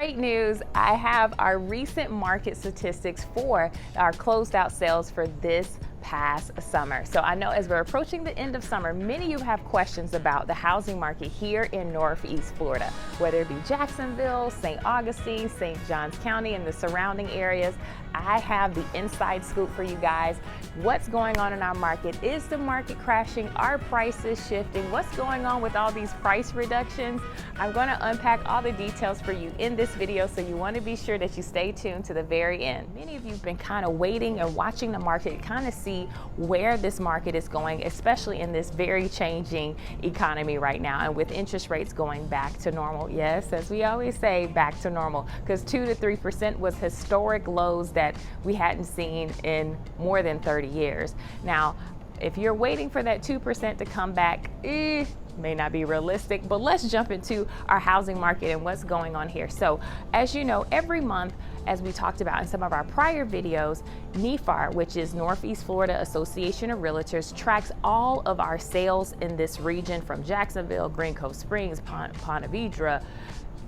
Great news, I have our recent market statistics for our closed out sales for this past summer. So I know as we're approaching the end of summer, many of you have questions about the housing market here in Northeast Florida, whether it be Jacksonville, St. Augustine, St. Johns County, and the surrounding areas. I have the inside scoop for you guys. What's going on in our market? Is the market crashing? Are prices shifting? What's going on with all these price reductions? I'm going to unpack all the details for you in this video, so you want to be sure that you stay tuned to the very end. Many of you have been kind of waiting and watching the market, kind of see where this market is going, especially in this very changing economy right now, and with interest rates going back to normal. Yes, as we always say, back to normal, because 2 to 3% was historic lows that we hadn't seen in more than 30 years. Now, if you're waiting for that 2% to come back, may not be realistic, but let's jump into our housing market and what's going on here. So as you know, every month, as we talked about in some of our prior videos, NEFAR, which is Northeast Florida Association of Realtors, tracks all of our sales in this region from Jacksonville, Green Cove Springs, Ponte Vedra,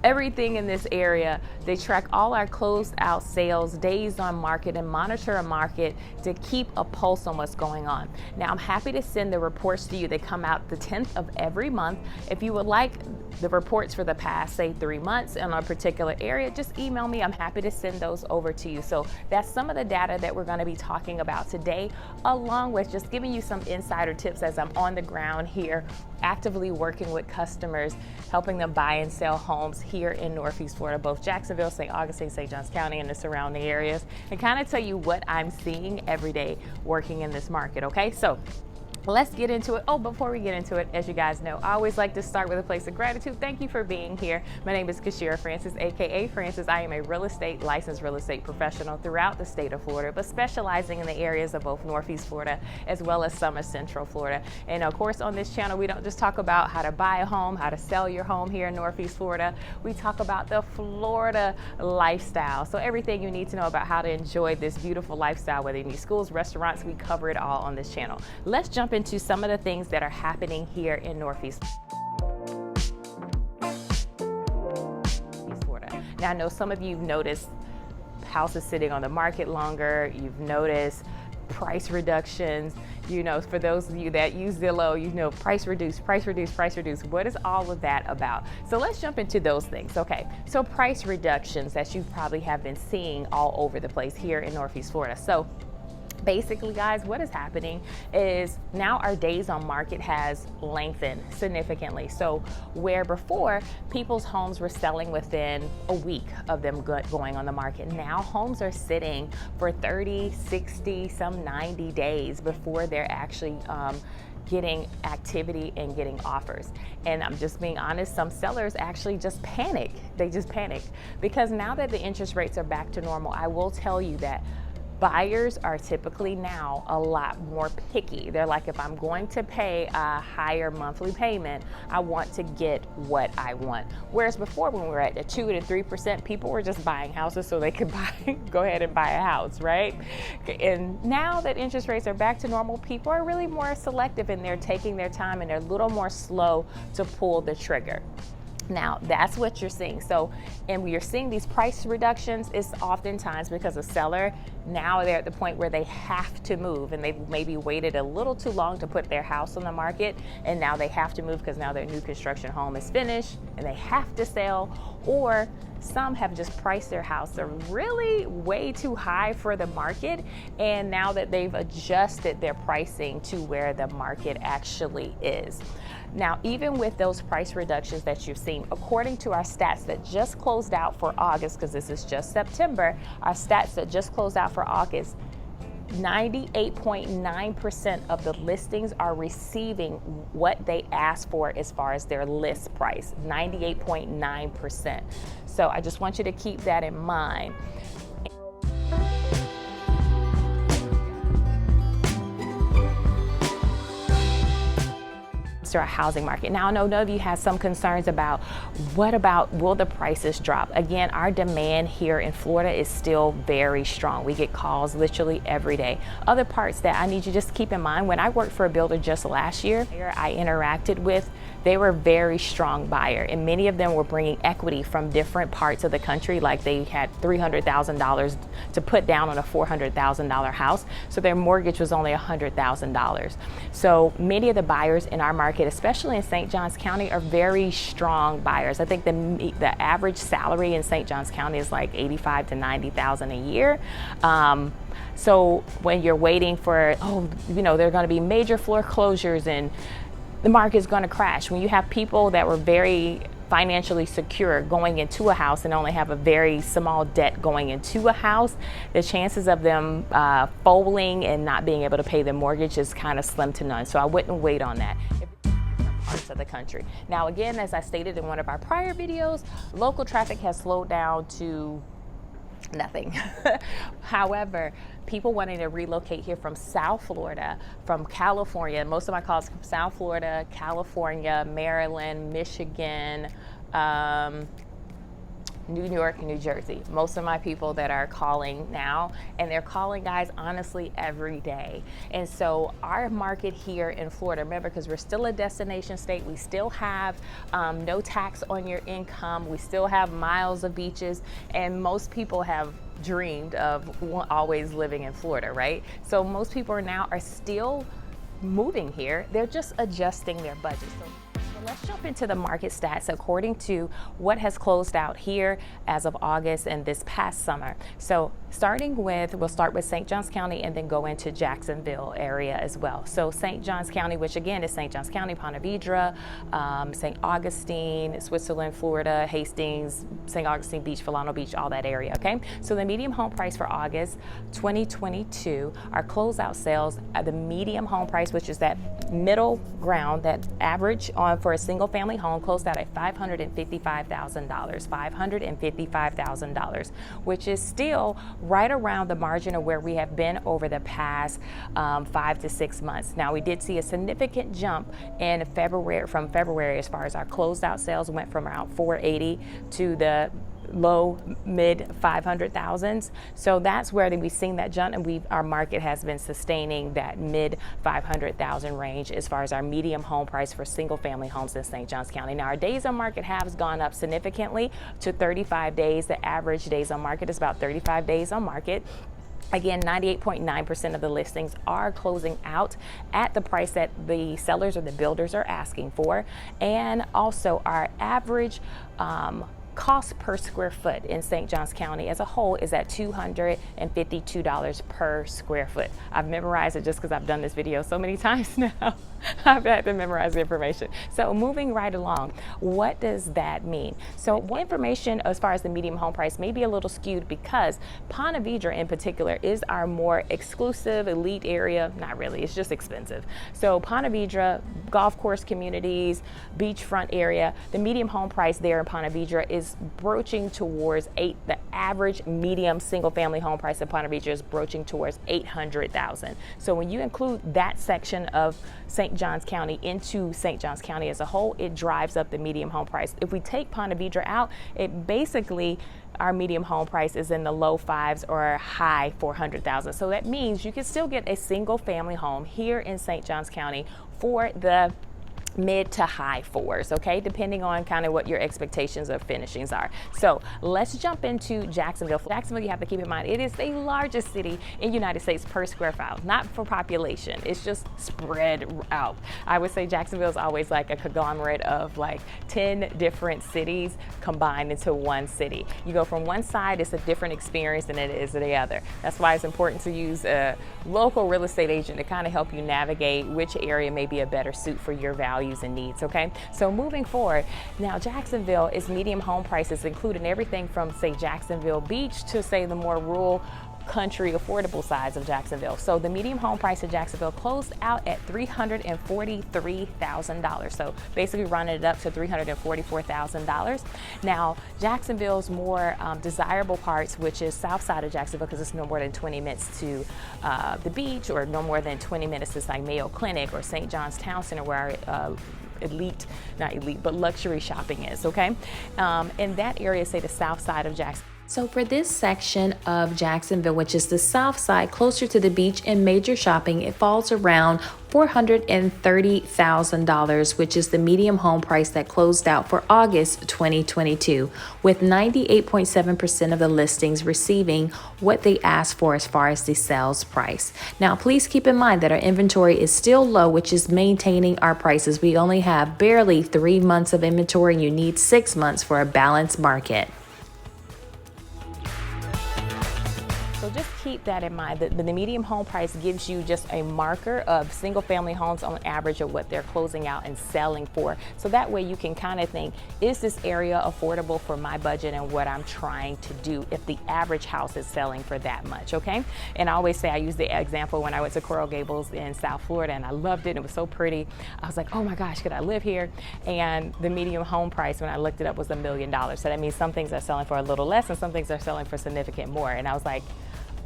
everything in this area. They track all our closed out sales, days on market, and monitor a market to keep a pulse on what's going on. Now, I'm happy to send the reports to you. They come out the 10th of every month. If you would like the reports for the past, say, 3 months in a particular area, just email me. I'm happy to send those over to you. So that's some of the data that we're going to be talking about today, along with just giving you some insider tips as I'm on the ground here, actively working with customers, helping them buy and sell homes here in Northeast Florida, both Jacksonville, St. Augustine, St. Johns County, and the surrounding areas, and kind of tell you what I'm seeing every day working in this market, okay? So let's get into it. Oh, before we get into it, as you guys know, I always like to start with a place of gratitude. Thank you for being here. My name is Kashira Francis, aka Francis. I am a licensed real estate professional throughout the state of Florida, but specializing in the areas of both Northeast Florida as well as some of Central Florida. And of course, on this channel, we don't just talk about how to buy a home, how to sell your home here in Northeast Florida. We talk about the Florida lifestyle. So everything you need to know about how to enjoy this beautiful lifestyle, whether you need schools, restaurants, we cover it all on this channel. Let's jump into some of the things that are happening here in Northeast Florida. Now, I know some of you have noticed houses sitting on the market longer. You've noticed price reductions. You know, for those of you that use Zillow, you know, price reduce, price reduce, price reduce. What is all of that about? So let's jump into those things. Okay, so price reductions that you probably have been seeing all over the place here in Northeast Florida. So basically, guys, what is happening is now our days on market has lengthened significantly. So where before people's homes were selling within a week of them going on the market, now homes are sitting for 30, 60, some 90 days before they're actually getting activity and getting offers. And I'm just being honest, some sellers actually just panic. They just panic because now that the interest rates are back to normal, I will tell you that buyers are typically now a lot more picky. They're like, if I'm going to pay a higher monthly payment, I want to get what I want. Whereas before, when we were at the 2 to 3%, people were just buying houses so they could go ahead and buy a house, right? And now that interest rates are back to normal, people are really more selective and they're taking their time and they're a little more slow to pull the trigger. Now, that's what you're seeing. So, and when you're seeing these price reductions, it's oftentimes because a seller, now they're at the point where they have to move and they've maybe waited a little too long to put their house on the market, and now they have to move because now their new construction home is finished and they have to sell, or some have just priced their house really way too high for the market, and now that they've adjusted their pricing to where the market actually is. Now, even with those price reductions that you've seen, according to our stats that just closed out for August, because this is just September, our stats that just closed out for August, 98.9% of the listings are receiving what they asked for as far as their list price, 98.9%. So I just want you to keep that in mind. to our housing market. Now, I know none of you have some concerns about will the prices drop? Again, our demand here in Florida is still very strong. We get calls literally every day. Other parts that I need you just to keep in mind, when I worked for a builder just last year, I interacted with, they were a very strong buyer, and many of them were bringing equity from different parts of the country, like they had $300,000 to put down on a $400,000 house, so their mortgage was only $100,000. So many of the buyers in our market, especially in St. Johns County, are very strong buyers. I think the average salary in St. Johns County is like $85,000 to $90,000 a year. So when you're waiting for, there are going to be major foreclosures and the market is going to crash, when you have people that were very financially secure going into a house and only have a very small debt going into a house, the chances of them folding and not being able to pay their mortgage is kind of slim to none. So I wouldn't wait on that. Parts of the country. Now, again, as I stated in one of our prior videos, local traffic has slowed down to nothing. However, people wanting to relocate here from South Florida, from California, most of my calls from South Florida, California, Maryland, Michigan, New York, New Jersey. Most of my people that are calling now, and they're calling, guys, honestly, every day. And so our market here in Florida, remember, because we're still a destination state, we still have no tax on your income, we still have miles of beaches, and most people have dreamed of always living in Florida, right? So most people are still moving here. They're just adjusting their budget. So let's jump into the market stats according to what has closed out here as of August and this past summer. So we'll start with St. Johns County and then go into Jacksonville area as well. So St. Johns County, which again is St. Johns County, Ponte Vedra, St. Augustine, Switzerland, Florida, Hastings, St. Augustine Beach, Philano Beach, all that area, okay? So the medium home price for August 2022, our closeout sales, the medium home price, which is that middle ground, that average for a single family home, closed out at $555,000, $555,000, which is still right around the margin of where we have been over the past 5 to 6 months. Now, we did see a significant jump in from February as far as our closed out sales went from around 480 to the low mid 500,000s. So that's where we've seen that jump, and our market has been sustaining that mid 500,000 range as far as our medium home price for single family homes in St. Johns County. Now, our days on market has gone up significantly to 35 days. The average days on market is about 35 days on market. Again, 98.9% of the listings are closing out at the price that the sellers or the builders are asking for. And also our average cost per square foot in St. Johns County as a whole is at $252 per square foot. I've memorized it just because I've done this video so many times now. I've had to memorize the information. So moving right along, what does that mean? So what information as far as the medium home price may be a little skewed because Ponte Vedra in particular is our more exclusive elite area. Not really, it's just expensive. So Ponte Vedra, golf course communities, beachfront area, the medium home price there in Ponte Vedra is broaching towards the average medium single family home price in Ponte Vedra is broaching towards $800,000. So when you include that section of St. Johns County into St. Johns County as a whole, it drives up the medium home price. If we take Ponte Vedra out, it basically, our medium home price is in the low fives or high 400,000. So that means you can still get a single family home here in St. Johns County for the mid to high fours, okay, depending on kind of what your expectations of finishings are. So let's jump into Jacksonville. Jacksonville, you have to keep in mind, it is the largest city in the United States per square mile, not for population, it's just spread out. I would say Jacksonville is always like a conglomerate of like 10 different cities combined into one city. You go from one side, it's a different experience than it is the other. That's why it's important to use a local real estate agent to kind of help you navigate which area may be a better suit for your values and needs, okay? So moving forward, now Jacksonville is medium home prices, including everything from, say, Jacksonville Beach to, say, the more rural country affordable sides of Jacksonville. So the medium home price in Jacksonville closed out at $343,000. So basically running it up to $344,000. Now Jacksonville's more desirable parts, which is south side of Jacksonville, because it's no more than 20 minutes to the beach, or no more than 20 minutes to like Mayo Clinic or St. John's Town Center, where our not elite, but luxury shopping is, okay? In that area, say the south side of Jacksonville. So for this section of Jacksonville, which is the south side, closer to the beach and major shopping, it falls around $430,000, which is the medium home price that closed out for August 2022, with 98.7% of the listings receiving what they asked for as far as the sales price. Now, please keep in mind that our inventory is still low, which is maintaining our prices. We only have barely 3 months of inventory, and you need 6 months for a balanced market. So just keep that in mind. The medium home price gives you just a marker of single family homes on average of what they're closing out and selling for. So that way you can kind of think, is this area affordable for my budget and what I'm trying to do if the average house is selling for that much, okay? And I always say, I use the example when I went to Coral Gables in South Florida, and I loved it, and it was so pretty. I was like, oh my gosh, could I live here? And the medium home price, when I looked it up, was $1 million. So that means some things are selling for a little less and some things are selling for significant more. And I was like,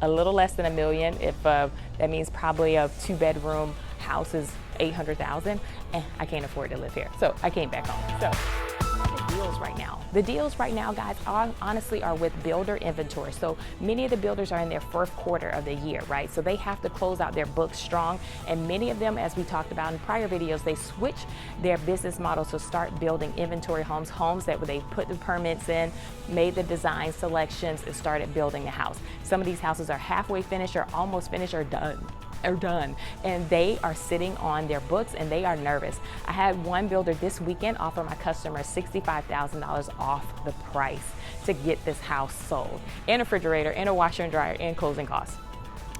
a little less than $1 million, if that means probably a 2-bedroom house is $800,000, I can't afford to live here. So I came back home. So the deals right now. The deals right now, guys, honestly are with builder inventory. So many of the builders are in their first quarter of the year, right? So they have to close out their books strong. And many of them, as we talked about in prior videos, they switch their business model to start building inventory homes that they put the permits in, made the design selections, and started building the house. Some of these houses are halfway finished or almost finished or done. And they are sitting on their books and they are nervous. I had one builder this weekend offer my customers $65,000 off the price to get this house sold, and a refrigerator and a washer and dryer and closing costs.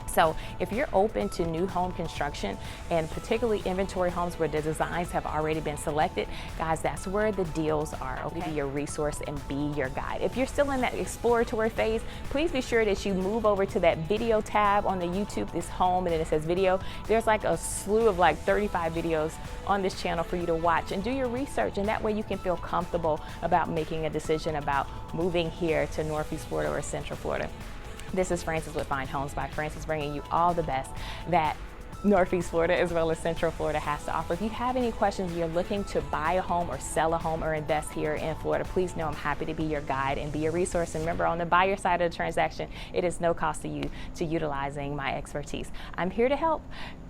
So if you're open to new home construction, and particularly inventory homes where the designs have already been selected, guys, that's where the deals are, okay? Be your resource and be your guide. If you're still in that exploratory phase, please be sure that you move over to that video tab on the YouTube, this home, and then it says video. There's like a slew of like 35 videos on this channel for you to watch and do your research, and that way you can feel comfortable about making a decision about moving here to Northeast Florida or Central Florida. This is Frances with Fine Homes by Frances, bringing you all the best that Northeast Florida as well as Central Florida has to offer. If you have any questions, you're looking to buy a home or sell a home or invest here in Florida, please know I'm happy to be your guide and be a resource. And remember, on the buyer side of the transaction, it is no cost to you to utilizing my expertise. I'm here to help.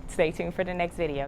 Stay tuned for the next video.